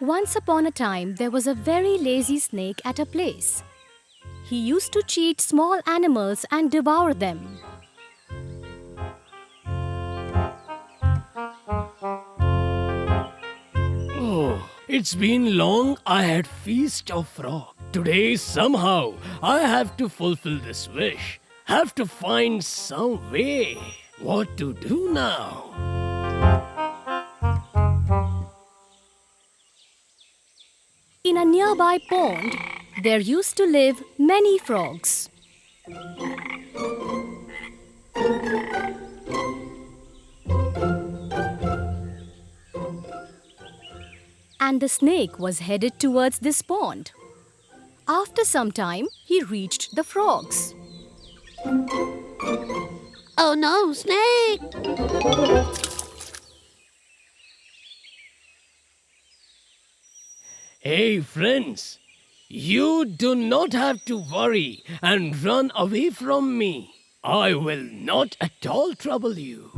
Once upon a time, there was a very lazy snake at a place. He used to cheat small animals and devour them. Oh, it's been long I had feast of frog. Today somehow I have to fulfill this wish. Have to find some way. What to do now? In a nearby pond, there used to live many frogs. And the snake was headed towards this pond. After some time, he reached the frogs. Oh no, snake! Hey friends, you do not have to worry and run away from me. I will not at all trouble you.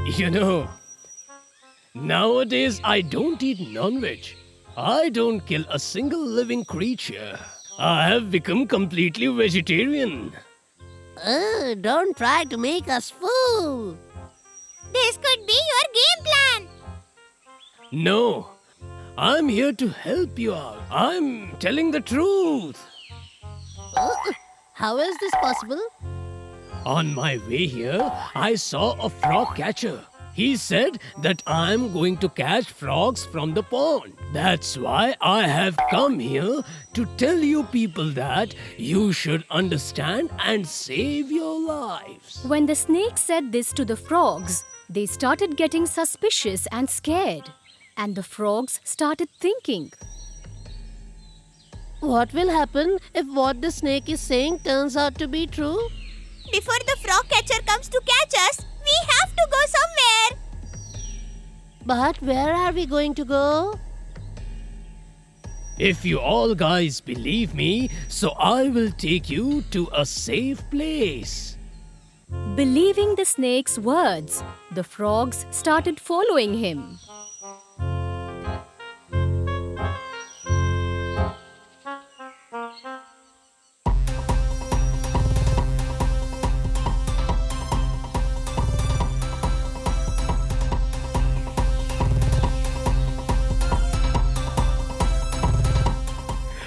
You know, nowadays I don't eat non-veg. I don't kill a single living creature. I have become completely vegetarian. Oh, don't try to make us fool. This could be your game plan. No, I'm here to help you out. I'm telling the truth. How is this possible? On my way here, I saw a frog catcher. He said that I'm going to catch frogs from the pond. That's why I have come here to tell you people that you should understand and save your lives. When the snake said this to the frogs, they started getting suspicious and scared. And the frogs started thinking. What will happen if what the snake is saying turns out to be true? Before the frog catcher comes to catch us, we have to go somewhere. But where are we going to go? If you all guys believe me, so I will take you to a safe place. Believing the snake's words, the frogs started following him.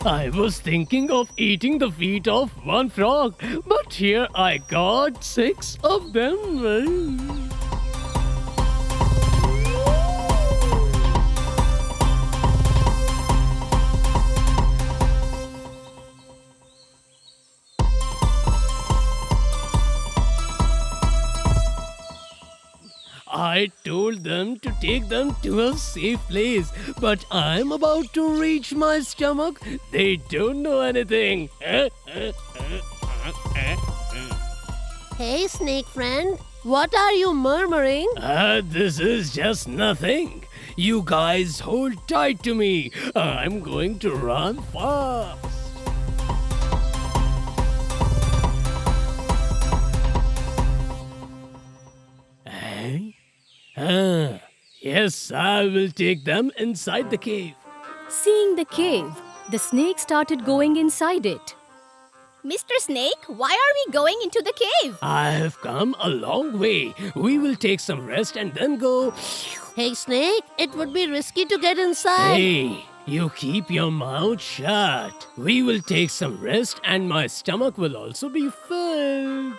I was thinking of eating the feet of one frog, but here I got 6 of them. I told them to take them to a safe place, but I'm about to reach my stomach. They don't know anything. Hey, snake friend, what are you murmuring? This is just nothing. You guys hold tight to me. I'm going to run fast. Yes, I will take them inside the cave. Seeing the cave, the snake started going inside it. Mr. Snake, why are we going into the cave? I have come a long way. We will take some rest and then go. Hey, snake, it would be risky to get inside. Hey, you keep your mouth shut. We will take some rest and my stomach will also be filled.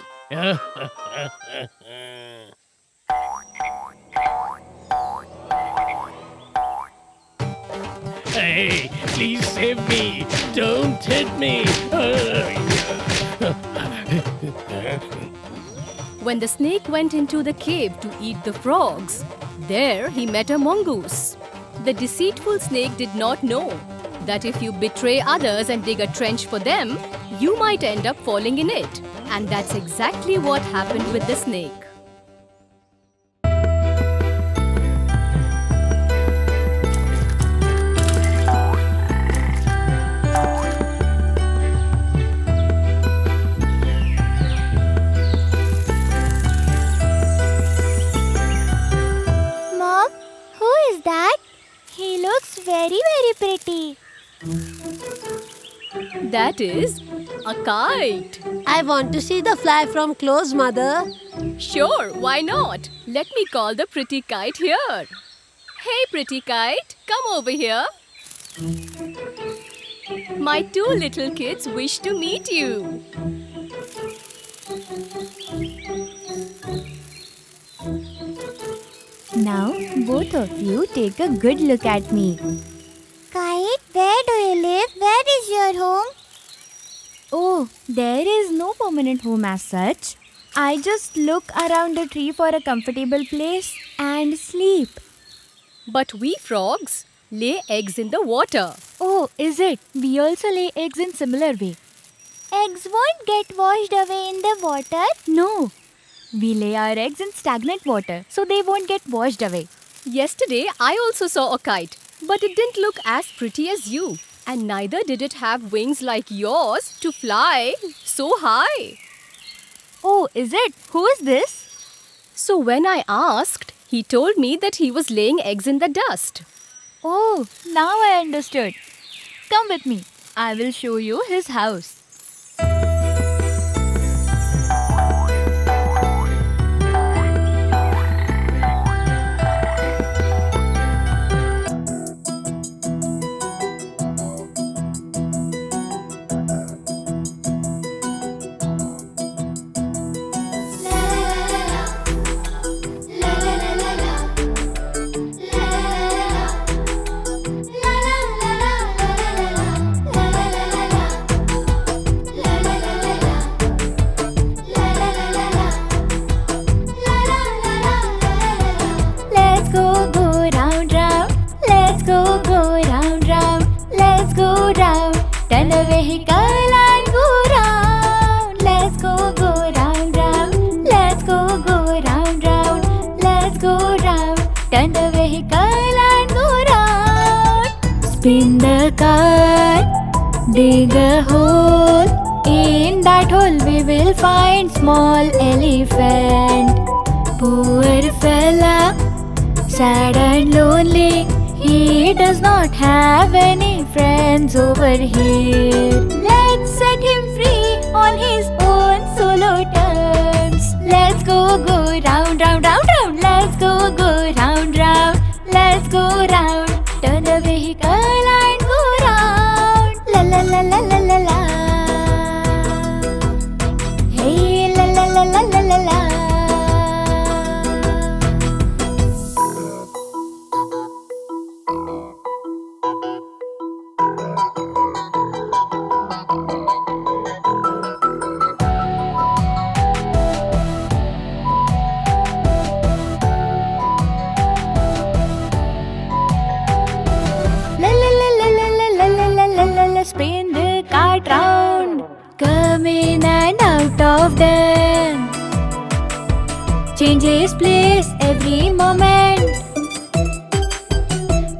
Hey, please save me. Don't hit me. When the snake went into the cave to eat the frogs, there he met a mongoose. The deceitful snake did not know that if you betray others and dig a trench for them, you might end up falling in it. And that's exactly what happened with the snake. That is a kite. I want to see the fly from close, Mother. Sure, why not? Let me call the pretty kite here. Hey, pretty kite, come over here. My two little kids wish to meet you. Now, both of you take a good look at me. Kite, where do you live? Where is your home? Oh, there is no permanent home as such. I just look around the tree for a comfortable place and sleep. But we frogs lay eggs in the water. Oh, is it? We also lay eggs in similar way. Eggs won't get washed away in the water. No, we lay our eggs in stagnant water so they won't get washed away. Yesterday, I also saw a kite, but it didn't look as pretty as you. And neither did it have wings like yours to fly so high. Oh, is it? Who is this? So when I asked, he told me that he was laying eggs in the dust. Oh, now I understood. Come with me. I will show you his house. Turn the vehicle and go round. Let's go round, round. Let's go round, round. Let's go round. Turn the vehicle and go round. Spin the car, dig a hole. In that hole we will find small elephant. Poor fella, sad and lonely. He does not have any friends over here. Let's set him free on his own solo terms. Let's go round, round, round, round. Let's go round, round. Let's go round. Turn the vehicle and go round. La la la la la la la. Hey, la la la la la la la. Spin the cart round, come in and out of them. Change his place every moment.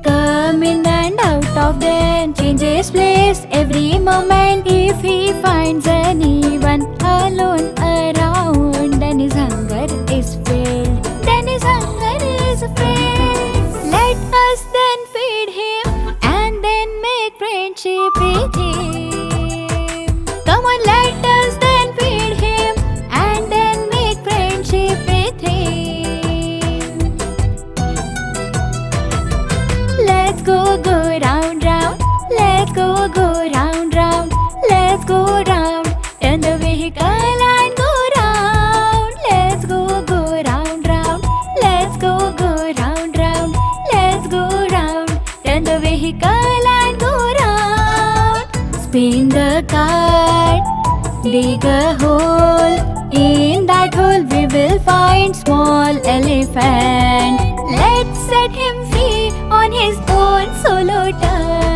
Come in and out of them. Change his place every moment. If he finds anyone alone around, then his hunger is filled. Then his hunger is filled. Let us then feed him and then make friendship with him. Come on, let us then feed him and then make friendship with him. Let's go round, round. Let's go round, round. Let's go round. Turn the vehicle and go round. Let's go round, round. Let's go round, round. Let's go round. Turn the vehicle and go round. Spin the cart, dig a hole. In that hole we will find small elephant. Let's set him free on his own solo turn.